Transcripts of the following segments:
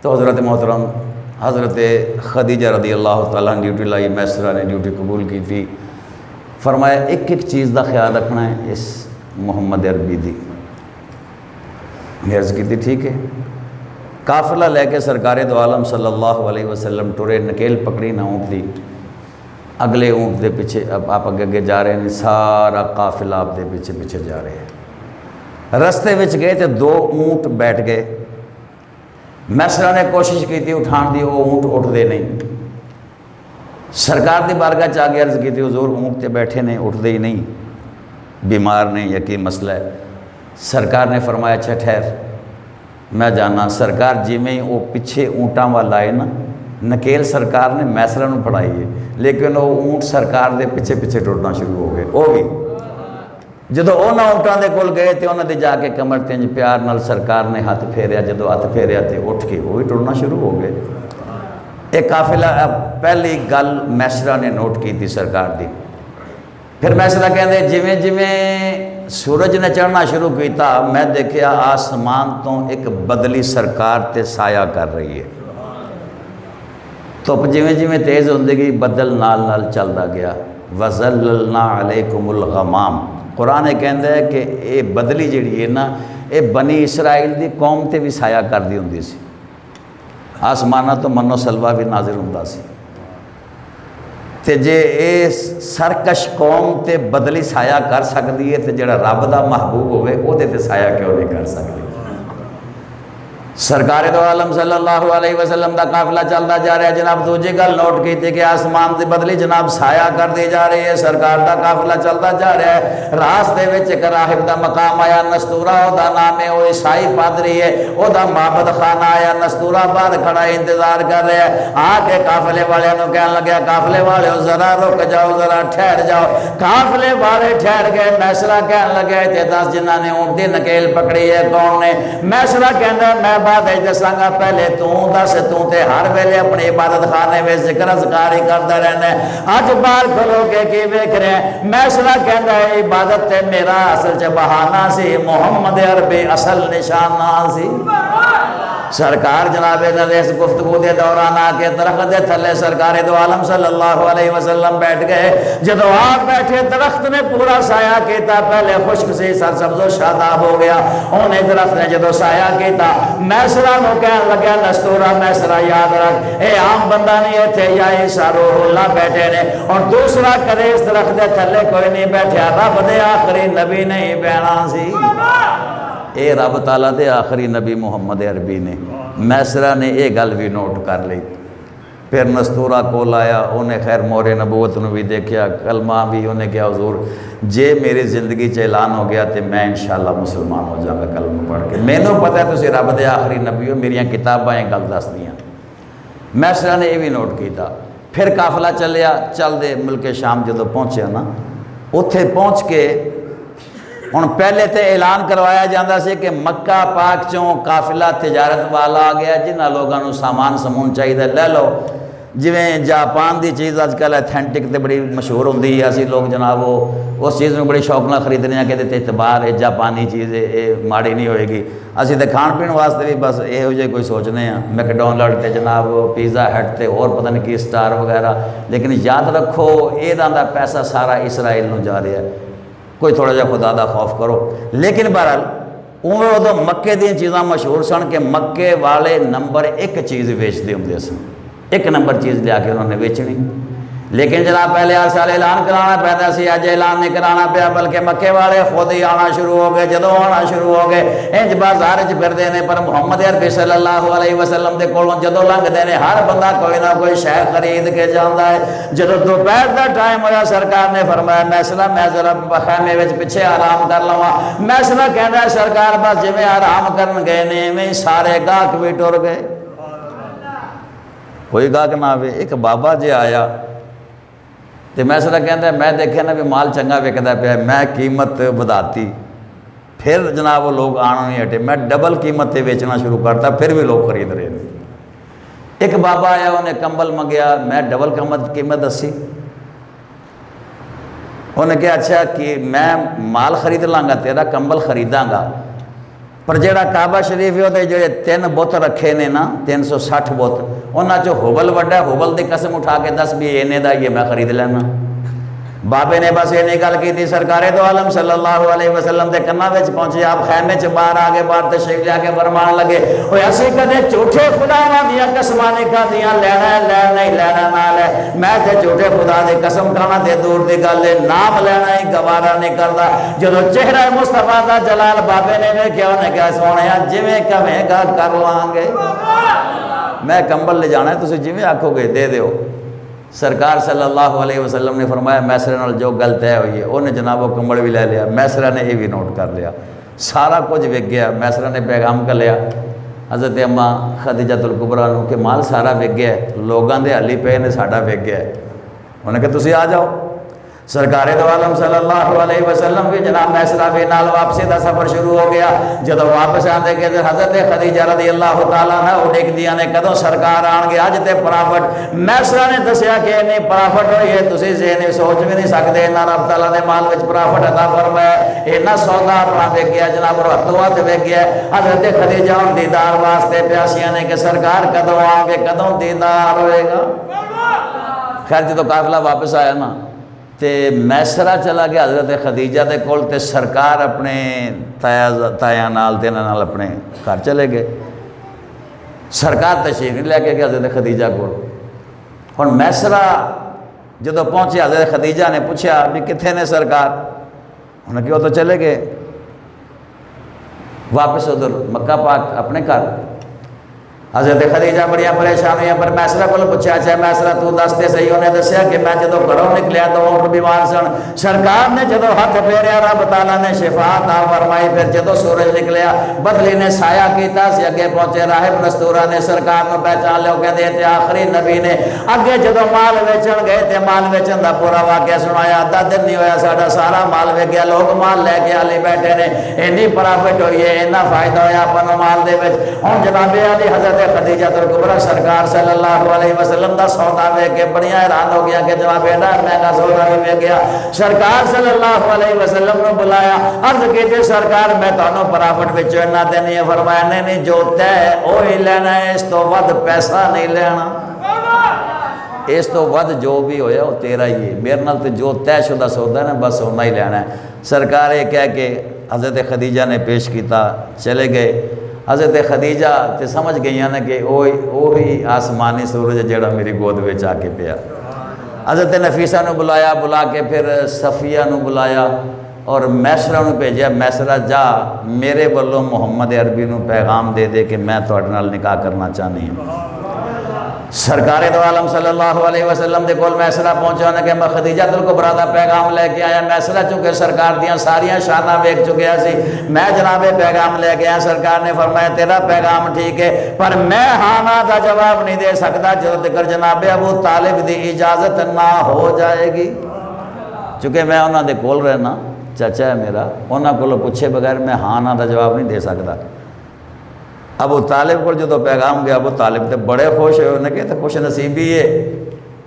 तो हज़रत मोहतरम हज़रत खदीजा रदी अल्लाह तआला ने ड्यूटी लाई, मैसरा ने ड्यूटी कबूल की थी। फरमाया एक एक चीज़ का ख्याल रखना है इस मुहम्मद अरबी दी। अर्ज़ की थी ठीक है। काफ़िला लेके सरकार दो आलम सल्लल्लाहु अलैहि वसल्लम टुरे, नकेल पकड़ी ना ऊँट दी, अगले ऊँट के पीछे अब आप अगे अगे जा रहे हैं, सारा काफ़िला आपके पीछे पीछे जा रहे हैं। रस्ते विच गए तो दो ऊँट बैठ गए। मैसरा ने कोशिश की थी उठान दी, वो ऊँट उठते नहीं। सरकार की बारगाह च आके अर्ज़ की थी हुज़ूर ऊँट ते बैठे ने, उठते ही नहीं, बीमार ने या की मसला है। सरकार ने फरमाया अच्छा ठहर मैं जाना। सरकार जिमें ही वो पिछे ऊँटा वाल आए ना, नकेल सरकार ने मैसरा नूं फड़ाई है, लेकिन वो ऊँट सरकार के पिछे पिछे टुरना शुरू हो गए। वो भी जो उन्होंने ऊँटों के कोल गए तो उन्होंने जाके कमर ते प्यार नाल सरकार ने हथ फेरिया, जो हथ फेरिया तो उठ के वो भी टुरना शुरू हो गए। एक काफिला पहली गल मैसरा ने नोट की थी सरकार की। फिर मैसरा कहते जिमें जिमें सूरज ने चढ़ना शुरू किया, मैं देखा आसमान तो एक बदली सरकार ते साया कर रही है। धुप जिमें जिमें तेज़ होंदी गई, बदल नाल नाल चलता गया। वज़ल्ललना अलैकुमुल गमाम, कुरान कहता है कि ये बदली जी है ना, ये बनी इसराइल की कौम ते भी साया करती होंदी सी। आसमाना तो मनो सलवा भी नाजिर होंदा सी। ते जे ये सरकश कौम ते बदली साया कर सकती है, तो जो रब का महबूब होवे उहदे ते साया क्यों नहीं कर सकती। सरकार दो आलम सल्लल्लाहु अलैहि वसल्लम का काफिला चलता जा रहा है। जनाब दूजी गल नोट की थी कि आसमान की बदली जनाब साया कर दी जा रही है। सरकार का काफिला चलता जा रहा है। रास्ते में एक राहिब का मकाम आया, नस्तूरा ओदा नाम है, वो ईसाई पादरी है, ओदा माबद खाना आया। नस्तूरा बाहर खड़ा इंतजार कर रहा है। आके काफिले वाले कह लगे, काफिले वाले जरा रुक जाओ, जरा ठहर जाओ। काफिले वाले ठहर गए। मैसरा कह लगे थे दस जिन्होंने ऊँट की नकेल पकड़ी है कौन ने। मैसरा कहना मैं दसांगा, पहले तू दस, तू तो हर वेले अपनी इबादत खाने में जिक्र अज़कार ही करता रहना। अज बाहर खलो के की वेख रहे हैं। मैसरा कहता है इबादत ते मेरा असल च बहाना सी, मुहम्मद अरबी असल निशाना सी। सरकार जनाब इस गुफ्तगू के दौरान आके दरख्त के थले सरकार दो आलम सल्लल्लाहु अलैहि वसल्लम बैठ गए। जदों आप बैठे दरख्त ने पूरा साया किया, पहले खुश्क से सरसब्जो शादाब हो गया। उन्हें दरख्त ने जो साया किया, मैसरा को कह लगे नस्तूरा मैसरा याद रख ये आम बंदा नहीं इतने, या ईसा रूहुल्लाह बैठे ने। और दूसरा कदे इस दरख्त के थले कोई नहीं बैठा, रब दे आखिरी नबी नहीं बैठा सी। ये रब ताला दे आखिरी नबी मुहम्मद अरबी ने। मैसरा ने यह गल भी नोट कर ली। फिर नस्तूरा कोल आया, उन्हें खैर मोहरे नबूवत नूं भी देखा, कलमा भी उन्हें कहा हुजूर जे मेरी जिंदगी च ऐलान हो गया तो मैं इंशाअल्लाह मुसलमान हो जाऊँगा कलमा पढ़ के। मैनू पता है तुसीं रब दे आखिरी नबी हो, मेरिया किताबां ये गल दसदियां। मैसरा ने यह भी नोट किया। फिर काफिला चलिया, चलते मुल्के शाम जो पहुँचा ना, उत्थे पहुँच के हुण पहले तो ऐलान करवाया जाता है कि मक्का पाक चों काफिला तिजारत वाला आ गया, जिन्होंने लोगों को सामान समून चाहिए लै लो। जिमें जापान की चीज़ अजकल एथेंटिक तो बड़ी मशहूर होंगी है, असी लोग जनाब उस चीज़ में बड़ी शौक न खरीदने हैं कि इतबार है, जापानी चीज़ है, ये माड़ी नहीं होएगी। असी तो खाण पीण वास्ते भी बस यहो जे कोई सोचने हैं, मैकडोनल्ड से जनाब पिज़्ज़ा हट से होर पता नहीं की स्टार वगैरह। लेकिन याद रखो इहदा दा पैसा सारा इसराइल नूं जा रहा है। कोई थोड़ा जा खुदा दा खौफ करो। लेकिन बहरहाल उमें उदों मक्के दी चीज़ां मशहूर सन कि मक्के वाले नंबर एक चीज़ वेचते होंगे सन, एक नंबर चीज़ लिया के उन्होंने बेचनी। लेकिन जनाब पहले हर साल ऐलान कराना पैदा सी, अज ऐलान नहीं कराना पाया, बल्कि मक्के वाले खुद ही आना शुरू हो गए। जदों आना शुरू हो गए इंज बाजार च फिरते हैं, पर मुहम्मद अरबी सल्लल्लाहु अलैहि वसल्लम के कोलों जदों लंघते हैं हर बंदा कोई ना कोई शै खरीद के जाता है। जदों दोपहर का टाइम होया, सरकार ने फरमाया मैसरा मैं जरा खैमे में पिछे आराम कर लवां। मैसरा कहता है सरकार बस जिवें आराम करन गए ने इवें सारे गाहक भी टुर गए, कोई गाहक ना आवे। एक बाबा जी आया तो मैसरा कहता मैं देखा ना भी माल चंगा विकदा पाया, मैं कीमत वधाती, फिर जनाब वो लोग आना नहीं हटे, मैं डबल कीमत से बेचना शुरू करता, फिर भी लोग खरीद रहे हैं। एक बाबा आया उन्हें कंबल मंगया, मैं डबल कीमत दसी। उन्हें कहा अच्छा कि मैं माल खरीद लाँगा, तेरा कंबल खरीदांगा, पर जेड़ा काबा शरीफ है वो जो 3 बुत रखे ने ना 360 बुत, उन्होंने चो हुबल वड्डा, हुबल की कसम उठा के दस भी इन्ने दा ये मैं खरीद लेना। बाबे ने बस इन्नी गल की, सरकारे दो आलम सल्लल्लाहु अलैहि वसल्लम के कन्ना विच पहुंचे। आप खैमे च बाहर आ गए, बाहर तशरीफ लिया के फरमान लगे, ओए असीं कदे झूठे खुदावां दियां कसमां नहीं खादियां, लेना है लैन नहीं लेना ना ले। मैं ते झूठे खुदा दी कसम खाना ते दूर दी गल है, नाम लेना ही गवारा नहीं करदा। जदों चेहरा मुस्तफा दा जलाल बाबे ने वेख्या, उन्हें कहा सोहणिया जिवें कहेगा कर लांगे, मैं कंबल ले जाना है, तुसीं जिवें आखोगे दे दिओ। सरकार सल्लल्लाहु अलैहि वसल्लम ने फरमाया मैसरे नाल जो गल तय हुई है, उन्हें जनाब वो कंबल भी ले लिया, मैसरा ने ये भी नोट कर लिया, सारा कुछ विक गया। मैसरा ने पैगाम कर लिया हज़रत अम्मा खदीजतुल कुबरा नूं कि माल सारा विक गया, लोगों के हली पे ने साडा विक गया। उन्हें कहा तुसीं आ जाओ। सरकारे दो आलम सल्लल्लाहु अलैहि वसल्लम भी जनाब मैसरा भी नाल वापसी का सफ़र शुरू हो गया। जदों वापस आते गए तो हज़रत खदीजा रज़ी अल्लाह तआला अन्हा उड़कदियां ने कदों सरकार आएंगे, अज तो प्रॉफिट। मैसरा ने दसिया कि इन्नी प्रॉफिट हुई है, तुसीं ज़हन सोच भी नहीं सकते, इन्ना रब तआला ने माल में प्रॉफिट अता फरमाया। इन्ना सौदा अपना विक गया जनाब, हथों हथ विक गया। हज़रत खदीजा हुण दीदार वास्ते प्यासियां ने कि सरकार कदों आओगे, कदों दीदार होएगा। खैर जो काफिला वापस आया ना तो मैसरा चला गया हज़रत खदीजा के कोल, ते सरकार अपने ताया नाल ते इन्हां नाल अपने घर चले गए। सरकार तशरीफ नहीं लैके गया हज़रत खदीजा कोल। हुण मैसरा जदों पहुँचे, हज़रत खदीजा ने पूछा भी कित्थे ने सरकार, उन्हें कि वो तो चले गए वापस उधर मक्का पाक अपने घर। हज़रत खदीजा बड़िया परेशान हुई, पर मैसरा को पूछा, अच्छा मैसरा तू दसते सही। उन्हें दसिया कि मैं जो घरों निकलिया तो ऊँट बीमार सन, सरकार ने जो हथ फेरिया रब तआला ने शिफा अता फरमाई। फिर जो सूरज निकलिया बदली ने साया किया, अगे पहुंचे राहिब नस्तूरा ने सरकार को पहचान लिया, कहते आखिरी नबी ने। अगे जो माल वेचन गए तो माल वेचन का पूरा वाकया सुनाया, अद्धा दिन नहीं होया साडा सारा माल विक गया, लोग माल लैके हाली बैठे ने, इन्नी प्रॉफिट हुई है, इन्ना फायदा होया अपन माल दे विच। हुण जनाबे अली हज़रत खदीजतुल कुबरा सरकार सल्लल्लाहु अलैहि वसल्लम का सौदा वेख के बड़िया हैरान हो गया कि जनाब एडा महंगा सौदा भी वेच गया। सरकार सल्लल्लाहु अलैहि वसल्लम ने बुलाया, अर्ज की सरकार मैं तुहानू प्रॉफिट विचों इन्ना ते नहीं। फरमाया नहीं नहीं, जो तय ओ ही लेना है, इस तो वध पैसा नहीं लेना, इस तो वध जो भी होया वो तेरा ही है, मेरे नाल तो जो तयशुदा सौदा है ना बस उन्ना ही लेना है। सरकार ये कह के हज़रत खदीजा ने पेश किया, चले गए। हज़रत खदीजा तो समझ गई ना कि ही आसमानी सूरज जेड़ा मेरी गोद में आके पिया। हज़रत नफीसा ने बुलाया, बुला के फिर सफिया ने बुलाया और मैसरा ने भेजा, मैसरा जा मेरे वालों मुहम्मद अरबी को पैगाम दे दे कि मैं तुहाडे नाल निकाह करना चाहनी हूँ। सरकारे दो आलम सल्लल्लाहु अलैहि वसल्लम के कोल मैसरा पहुंचा, उन्हें कि मैं खदीजतुल कुबरा का पैगाम लैके आया। मैसरा चूँकि सरकार दियाँ सारियाँ शाना वेख चुकिया सी, मैं जनाबे पैगाम लैके आया। सरकार ने फरमाया तेरा पैगाम ठीक है, पर मैं हाँ ना का जवाब नहीं दे सकता जो तक जनाबे अबू तालिब की इजाज़त ना हो जाएगी। चूँकि मैं उन्होंने कोल रहना, चाचा है मेरा, उन्होंने को पूछे बगैर मैं हाँ ना का जवाब नहीं दे सकता। अबू तालिब को जो पैगाम गया, अबू तालिब तो बड़े खुश हुए। उन्हें कहते खुश नसीबी है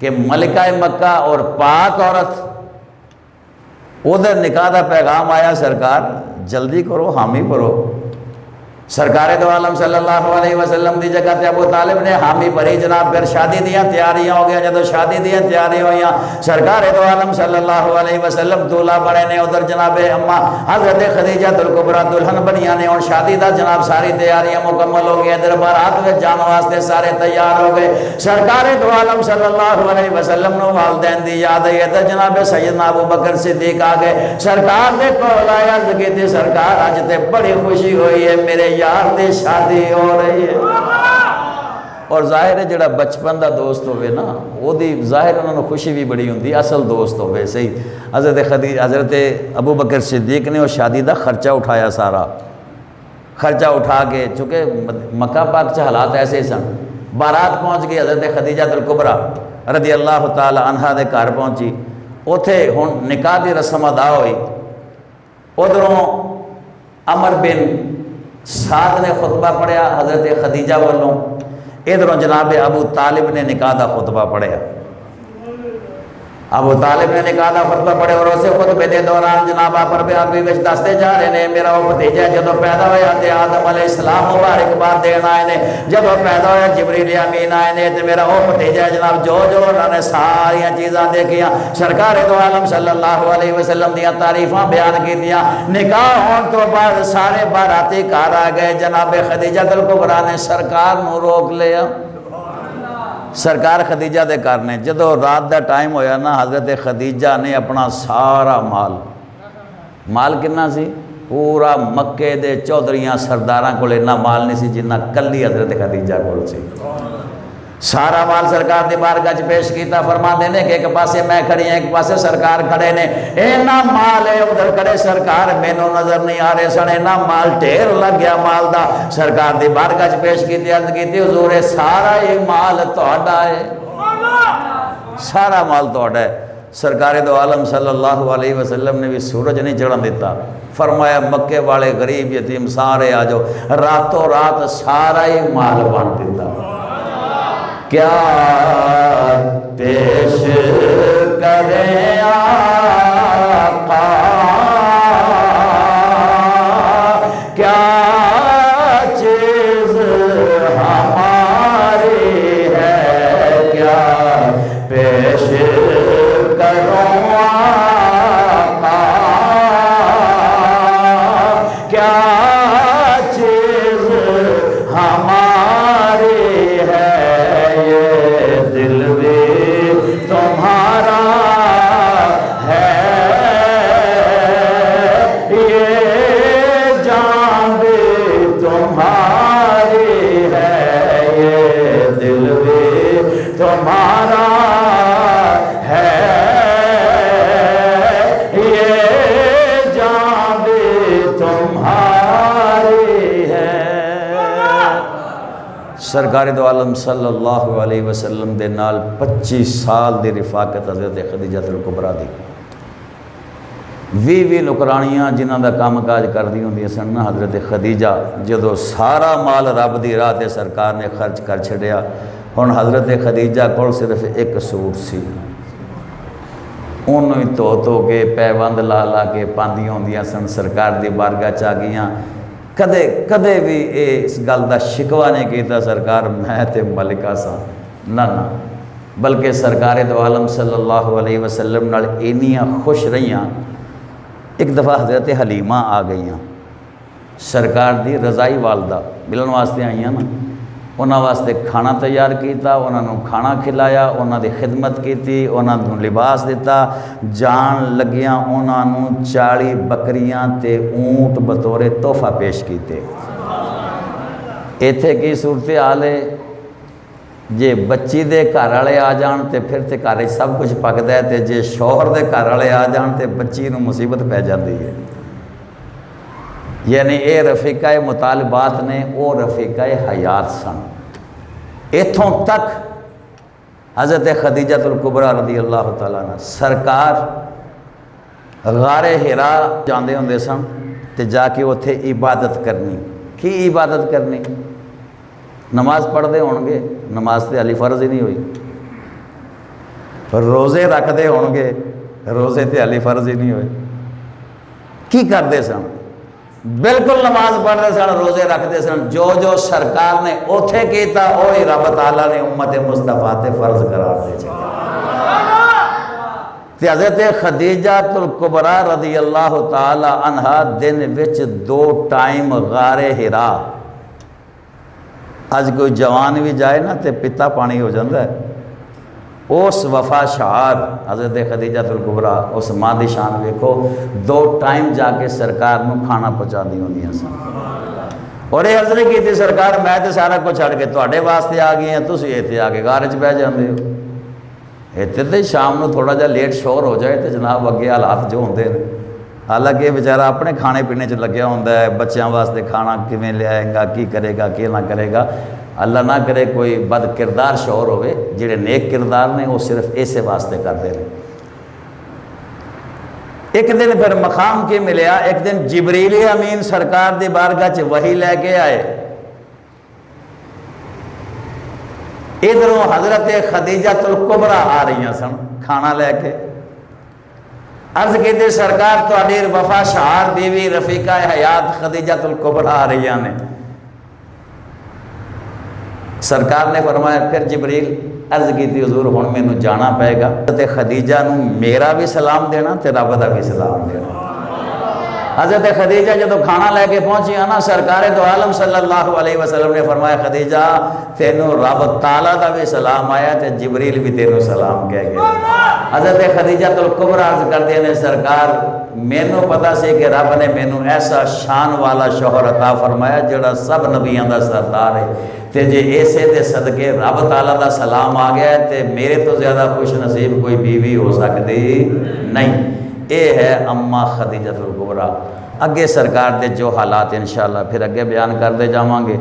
कि मलिका मक्का और पाक औरत उधर निकाह का पैगाम आया, सरकार जल्दी करो हामी भरो। सरकारे दो आलम सल्लल्लाहु अलैहि वसल्लम की जगह पे अबू तालिब ने हामी भरी। जनाब फिर शादी दियाँ तैयारियां हो गई। जो शादी दियाँ तैयारियां हुई, सरकारे दो आलम सल्लल्लाहु अलैहि वसल्लम दूल्हा बने ने। उधर जनाबे अम्मा हज़रत खदीजतुल कुबरा दुल्हन बनिया ने। और शादी का जनाब सारी तैयारियां मुकम्मल हो गई। इधर बारात में जाने वास्ते सारे तैयार हो गए। सरकारे दो आलम सल्लल्लाहु अलैहि वसल्लम ने वालदैन की याद आई। इधर जनाबे सैयदना अबू बकर सिद्दीक आ गए। सरकार ने कोल आया कि सरकार अज तो बड़ी खुशी हुई है, मेरे यार दी शादी हो रही है। और जाहिर है जोड़ा बचपन का दोस्त होवे ना, ओदी जाहिर उन्होंने खुशी भी बड़ी होंगी, असल दोस्त होवे सही। हज़रत अबू बकर सिद्दीक ने उस शादी का खर्चा उठाया, सारा खर्चा उठा के, चूँकि मक्का पाक च हालात ऐसे ही सन। बारात पहुँच गई, हज़रत खदीजतुल कुबरा रज़ी अल्लाह तआला अन्हा दे घर पहुँची। उथे हुण निकाह की रस्म अदा हुई। उधरों अमर बिन साद ने खुतबा पढ़िया हज़रत खदीजा वालों। इधरों जनाब अबू तालिब ने निकाह का खुतबा पढ़िया। अबू तालिब ने निकाला फतवा पढ़े और उसे खुतबे के दौरान जनाब पर अरबी में दसते जा रहे हैं मेरा वो भतीजा जो पैदा होया तो आदम अलैहिस्सलाम मुबारकबाद देन आए ने, जब पैदा होया जिबरील अमीन आए ने तो मेरा वो भतीजा जनाब जो जो उन्होंने सारिया चीज़ां देखियां सरकार दो आलम सल्लल्लाहु अलैहि वसल्लम दियां तारीफां बयान कीतियां। निकाह होने तो बाद सारे बाराती घर आ गए, जनाब खदीजतुल कुबरा ने सरकार नूं रोक लिया। सरकार खदीजा के घर ने जो रात का टाइम होया ना, हज़रत खदीजा ने अपना सारा माल कितना सी, पूरा मक्के दे चौधरियां सरदारां कोल इन्ना माल नहीं सी जिन्ना कल्ली हज़रत खदीजा कोल सी। सारा माल सरकार की बारगाह च पेश किया। फरमाते ने कि एक पासे मैं खड़ी हाँ, एक पासे सरकार खड़े ने, इन्ना माल है उधर खड़े सरकार मैनू नजर नहीं आ रहे सन, इन्ना माल ढेर लग गया माल का। सरकार की बारगाह च पेश की, अर्ज की हुजूर सारा ही माल तुहाडा है, सारा माल तुहाडा है। सरकार दो आलम सल्लल्लाहु अलैहि वसल्लम ने भी सूरज नहीं चढ़न दिता, फरमाया मक्के वाले गरीब यतीम सारे आ जाओ, रातों रात सारा ही माल बांट दिता। क्या पेश करें आका, क्या चीज हमारी है, क्या पेश करूं आका, क्या चीज हमारी है, दिल भी तुम्हारा है, ये जान भी तुम्हारी है, ये दिल भी तुम्हारा है, ये जान भी तुम्हारी है। सरकार दो आलम सल्लल्लाहु अलैहि वसल्लम दे नाल 25 साल की रिफाकत हज़रत खदीजतुल कुबरा दी। 20 नौकरानियाँ जिन्हों का काम काज करदी होंदियां सन ना, हज़रत खदीजा जो सारा माल रब की राह ते सरकार ने खर्च कर छड़िया। हुण हज़रत खदीजा कोल सिर्फ एक सूट सी, उन्होंने धो के पैबंद ला ला के पांदियां होंदियां सन, सरकार की बारगाह च आ गईयां। कदे कदे भी इस गल का शिकवा नहीं किया सरकार मैं तो मलिका सा, ना ना, बल्कि सरकार दो आलम सल्लल्लाहु अलैहि वसल्लम नाल इन्नियां खुश रहियां। एक दफ़ा हज़रत हलीमा आ गई सरकार की रज़ाई वालदा मिलन वास्ते आईयां ना, उन्होंने वास्ते खाना तैयार किया, उन्होंने खाना खिलाया, उन्होंने खिदमत की, उन्होंने लिबास दिता। जान लगिया उन्होंने 40 बकरियां ते ऊँट बतौरे तोहफा पेश किए। इत्थे की सूरत हाल है, जे बच्ची दे घर वाले आ जान तो फिर तो घर सब कुछ पकता है, तो जे शौहर दे घर वाले आ जान तो बच्ची नूं मुसीबत पै जाती है। यानी ये रफीका मुतालबात ने वो रफीका हयात सन। इथों तक हज़रत खदीजतुल कुबरा रदी अल्लाह तआला अन्हा सरकार गारे हिरा जाते होंदे सन, तो जाके उत्थे इबादत करनी। की इबादत करनी? नमाज पढ़ते होणगे, नमाज तो हाली फर्ज ही नहीं हुई। रोज़े रखते होणगे, रोज़े तो हाली फर्ज ही नहीं हुए। की करते सन? बिल्कुल नमाज पढ़ते सन, रोज़े रखते सन। जो जो सरकार ने उथे किया वही रब ताला ने उम्मत मुस्तफा ते फर्ज करार दे। हज़रत खदीजतुल कुबरा रदी अल्लाह ताला अन्हा दिन विच 2 टाइम गारे हिरा, अज कोई जवान भी जाए ना तो पिता पानी हो जाता है। उस वफा शार हज़रत खदीजतुल कुबरा, उस माँ की शान वेखो, 2 टाइम जाके सरकार को खाना पहुँचा दी होंदियां सन। और ये अर्ज नहीं की सरकार मैं तो सारा कुछ छड़ के तुहाडे वास्ते आ गई हैं, तुसीं इत्थे आके गारे च बह जाते हो। इत्थे तो शाम को थोड़ा जा लेट शोर हो जाए तो जनाब अगे हालात जो होंगे हैं। हालांकि बेचारा अपने खाने पीने च लग्या होंदा है, बच्चों वास्ते खाना किवें लियाएगा, की करेगा, की ना करेगा। अल्लाह ना करे कोई बद किरदार शौर होवे, जिहड़े नेक किरदार ने वो सिर्फ इसे वास्ते करते हैं। एक दिन फिर मकाम के मिलया, एक दिन जिबरील अमीन सरकार की बारगाह च वही लैके आए। इधरों हज़रत खदीजतुल कुबरा आ रही सन। खाना लैके अर्ज की सरकार तुहाडी वफाशार बीवी रफीका हयात खदीजतुल कुबरा आ रही ने। सरकार ने फरमाया फिर जिबरील अर्ज की हजूर हुण मैनू जाना पेगा ते खदीजा नू मेरा भी सलाम देना ते रब दा भी सलाम देना। हज़रत खदीजा जो खाना लैके पहुंची ना सरकार दो आलम सल्लल्लाहु अलैहि वसल्लम ने फरमाया खदीजा तेनू रब ताला दा भी सलाम आया ते जिबरील भी तेनू सलाम कह गया। हज़रत खदीजा तुल कुबरा अर्ज करते हैं सरकार मैनू पता से कि रब ने मैनू ऐसा शान वाला शोहर अता फरमाया जिहड़ा सब नबियां दा सरदार है ते जे ऐसे दे सदके रब ताला दा सलाम आ गया ते मेरे तो ज़्यादा खुश नसीब कोई बीवी हो सकती नहीं। ये है अम्मा खदीजतुल कुबरा। अगे सरकार के जो हालात इंशाअल्लाह फिर अगे बयान करते जावांगे।